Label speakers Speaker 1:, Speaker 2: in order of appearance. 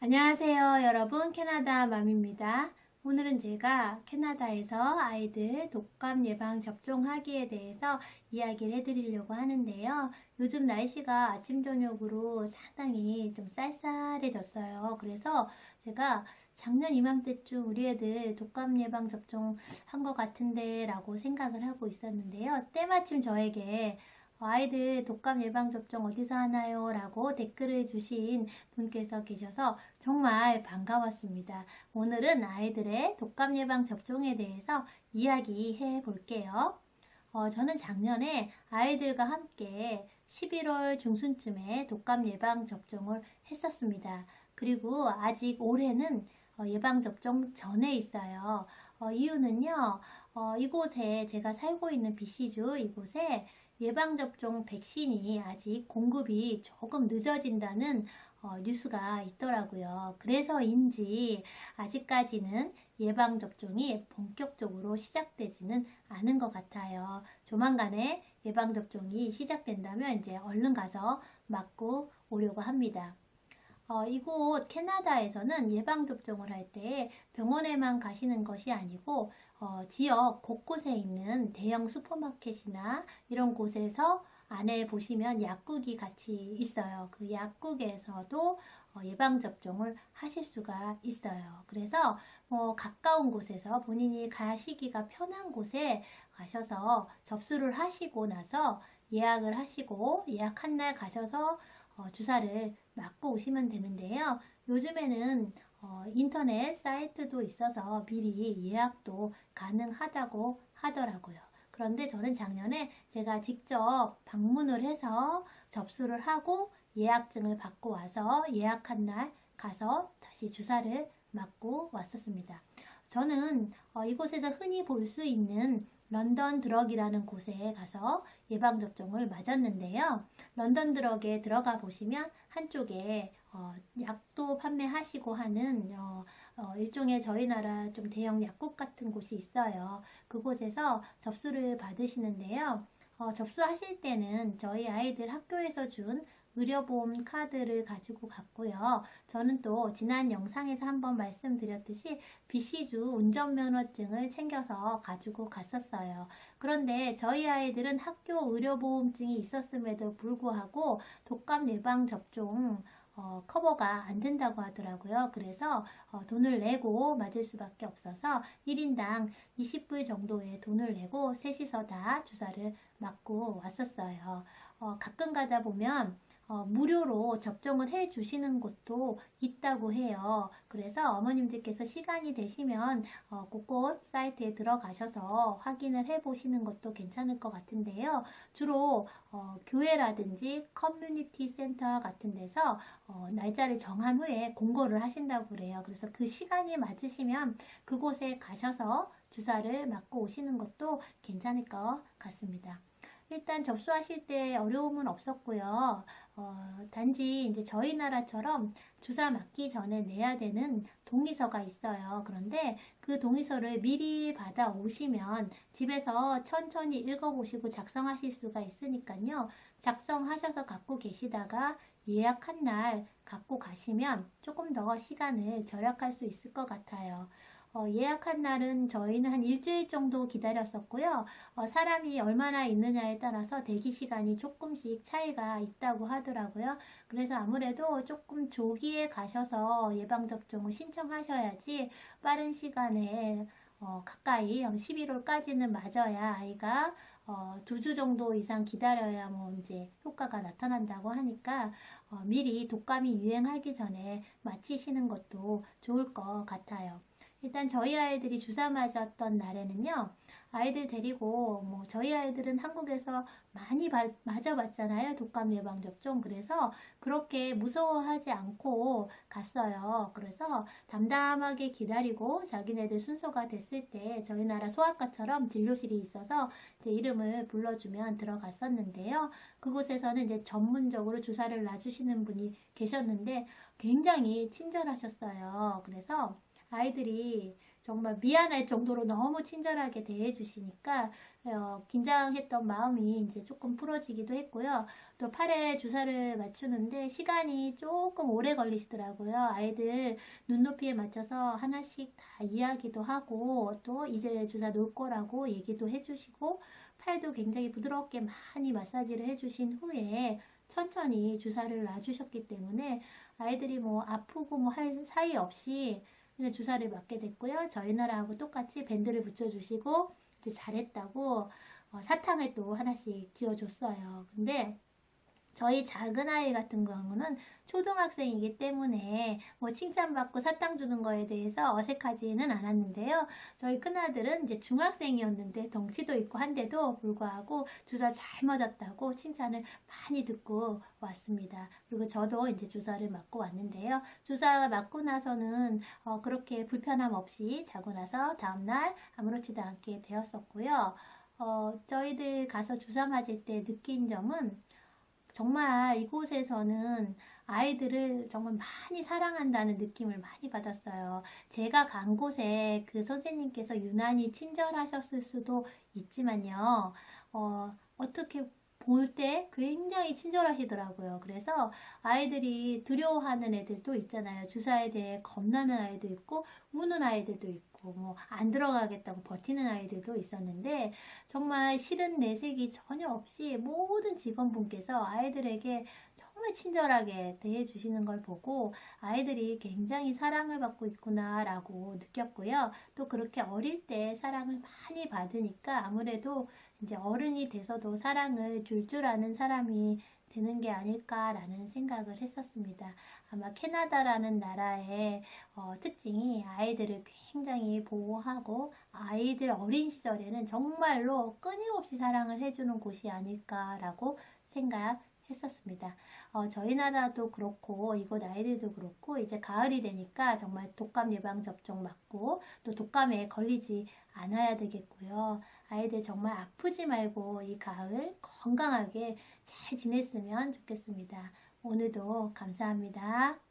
Speaker 1: 안녕하세요 여러분, 캐나다 맘입니다. 오늘은 제가 캐나다에서 아이들 독감 예방 접종하기에 대해서 이야기를 해드리려고 하는데요. 요즘 날씨가 아침 저녁으로 상당히 좀 쌀쌀해졌어요. 그래서 제가 작년 이맘때쯤 우리 애들 독감 예방 접종 한 것 같은데 라고 생각을 하고 있었는데요. 때마침 저에게 아이들 독감 예방접종 어디서 하나요? 라고 댓글을 주신 분께서 계셔서 정말 반가웠습니다. 오늘은 아이들의 독감 예방접종에 대해서 이야기해 볼게요. 저는 작년에 아이들과 함께 11월 중순쯤에 독감 예방접종을 했었습니다. 그리고 아직 올해는 예방접종 전에 있어요. 이유는요, 이곳에 제가 살고 있는 BC주 이곳에 예방접종 백신이 아직 공급이 조금 늦어진다는 뉴스가 있더라고요. 그래서인지 아직까지는 예방접종이 본격적으로 시작되지는 않은 것 같아요. 조만간에 예방접종이 시작된다면 이제 얼른 가서 맞고 오려고 합니다. 이곳 캐나다에서는 예방접종을 할 때 병원에만 가시는 것이 아니고 지역 곳곳에 있는 대형 슈퍼마켓이나 이런 곳에서 안에 보시면 약국이 같이 있어요. 그 약국에서도 예방접종을 하실 수가 있어요. 그래서 가까운 곳에서 본인이 가시기가 편한 곳에 가셔서 접수를 하시고 나서 예약을 하시고 예약한 날 가셔서 주사를 맞고 오시면 되는데요. 요즘에는 인터넷 사이트도 있어서 미리 예약도 가능하다고 하더라고요. 그런데 저는 작년에 제가 직접 방문을 해서 접수를 하고 예약증을 받고 와서 예약한 날 가서 다시 주사를 맞고 왔었습니다. 저는 이곳에서 흔히 볼 수 있는 런던 드럭이라는 곳에 가서 예방접종을 맞았는데요. 런던 드럭에 들어가 보시면 한쪽에 약도 판매하시고 하는 일종의 저희 나라 좀 대형 약국 같은 곳이 있어요. 그곳에서 접수를 받으시는데요. 접수하실 때는 저희 아이들 학교에서 준 의료보험 카드를 가지고 갔고요. 저는 또 지난 영상에서 한번 말씀드렸듯이 BC주 운전면허증을 챙겨서 가지고 갔었어요. 그런데 저희 아이들은 학교 의료보험증이 있었음에도 불구하고 독감 예방접종 커버가 안 된다고 하더라고요. 그래서 돈을 내고 맞을 수밖에 없어서 1인당 20불 정도의 돈을 내고 셋이서 다 주사를 맞고 왔었어요. 가끔 가다 보면 무료로 접종을 해 주시는 곳도 있다고 해요. 그래서 어머님들께서 시간이 되시면 곳곳 사이트에 들어가셔서 확인을 해 보시는 것도 괜찮을 것 같은데요. 주로 교회라든지 커뮤니티 센터 같은 데서 날짜를 정한 후에 공고를 하신다고 그래요. 그래서 그 시간이 맞으시면 그곳에 가셔서 주사를 맞고 오시는 것도 괜찮을 것 같습니다. 일단 접수하실 때 어려움은 없었고요. 단지 이제 저희 나라처럼 주사 맞기 전에 내야 되는 동의서가 있어요. 그런데 그 동의서를 미리 받아 오시면 집에서 천천히 읽어보시고 작성하실 수가 있으니까요. 작성하셔서 갖고 계시다가 예약한 날 갖고 가시면 조금 더 시간을 절약할 수 있을 것 같아요. 예약한 날은 저희는 한 일주일 정도 기다렸었고요. 사람이 얼마나 있느냐에 따라서 대기 시간이 조금씩 차이가 있다고 하더라고요. 그래서 아무래도 조금 조기에 가셔서 예방접종을 신청하셔야지 빠른 시간에 가까이 11월까지는 맞아야 아이가 2주 정도 이상 기다려야 이제 효과가 나타난다고 하니까 미리 독감이 유행하기 전에 마치시는 것도 좋을 것 같아요. 일단 저희 아이들이 주사 맞았던 날에는요. 아이들 데리고 저희 아이들은 한국에서 많이 맞아봤잖아요. 독감 예방접종. 그래서 그렇게 무서워하지 않고 갔어요. 그래서 담담하게 기다리고 자기네들 순서가 됐을 때 저희 나라 소아과처럼 진료실이 있어서 이제 이름을 불러주면 들어갔었는데요. 그곳에서는 이제 전문적으로 주사를 놔주시는 분이 계셨는데 굉장히 친절하셨어요. 그래서 아이들이 정말 미안할 정도로 너무 친절하게 대해 주시니까 긴장했던 마음이 이제 조금 풀어지기도 했고요. 또 팔에 주사를 맞추는데 시간이 조금 오래 걸리시더라고요. 아이들 눈높이에 맞춰서 하나씩 다 이야기도 하고 또 이제 주사 놓을 거라고 얘기도 해주시고 팔도 굉장히 부드럽게 많이 마사지를 해주신 후에 천천히 주사를 놔주셨기 때문에 아이들이 뭐 아프고 뭐 할 사이 없이 그냥 주사를 맞게 됐고요. 저희 나라하고 똑같이 밴드를 붙여주시고 이제 잘했다고 사탕을 또 하나씩 쥐어줬어요. 근데 저희 작은 아이 같은 경우는 초등학생이기 때문에 뭐 칭찬받고 사탕 주는 거에 대해서 어색하지는 않았는데요. 저희 큰아들은 이제 중학생이었는데 덩치도 있고 한데도 불구하고 주사 잘 맞았다고 칭찬을 많이 듣고 왔습니다. 그리고 저도 이제 주사를 맞고 왔는데요. 주사 맞고 나서는 그렇게 불편함 없이 자고 나서 다음날 아무렇지도 않게 되었었고요. 저희들 가서 주사 맞을 때 느낀 점은 정말 이곳에서는 아이들을 정말 많이 사랑한다는 느낌을 많이 받았어요. 제가 간 곳에 그 선생님께서 유난히 친절하셨을 수도 있지만요. 어떻게 볼 때 굉장히 친절하시더라고요. 그래서 아이들이 두려워하는 애들도 있잖아요. 주사에 대해 겁나는 아이도 있고 우는 아이들도 있고 뭐 안 들어가겠다고 버티는 아이들도 있었는데 정말 싫은 내색이 전혀 없이 모든 직원분께서 아이들에게 정말 친절하게 대해주시는 걸 보고 아이들이 굉장히 사랑을 받고 있구나라고 느꼈고요. 또 그렇게 어릴 때 사랑을 많이 받으니까 아무래도 이제 어른이 돼서도 사랑을 줄 아는 사람이 되는 게 아닐까라는 생각을 했었습니다. 아마 캐나다라는 나라의 특징이 아이들을 굉장히 보호하고 아이들 어린 시절에는 정말로 끊임없이 사랑을 해주는 곳이 아닐까라고 생각했었습니다. 저희 나라도 그렇고 이곳 아이들도 그렇고 이제 가을이 되니까 정말 독감 예방 접종 맞고 또 독감에 걸리지 않아야 되겠고요. 아이들 정말 아프지 말고 이 가을 건강하게 잘 지냈으면 좋겠습니다. 오늘도 감사합니다.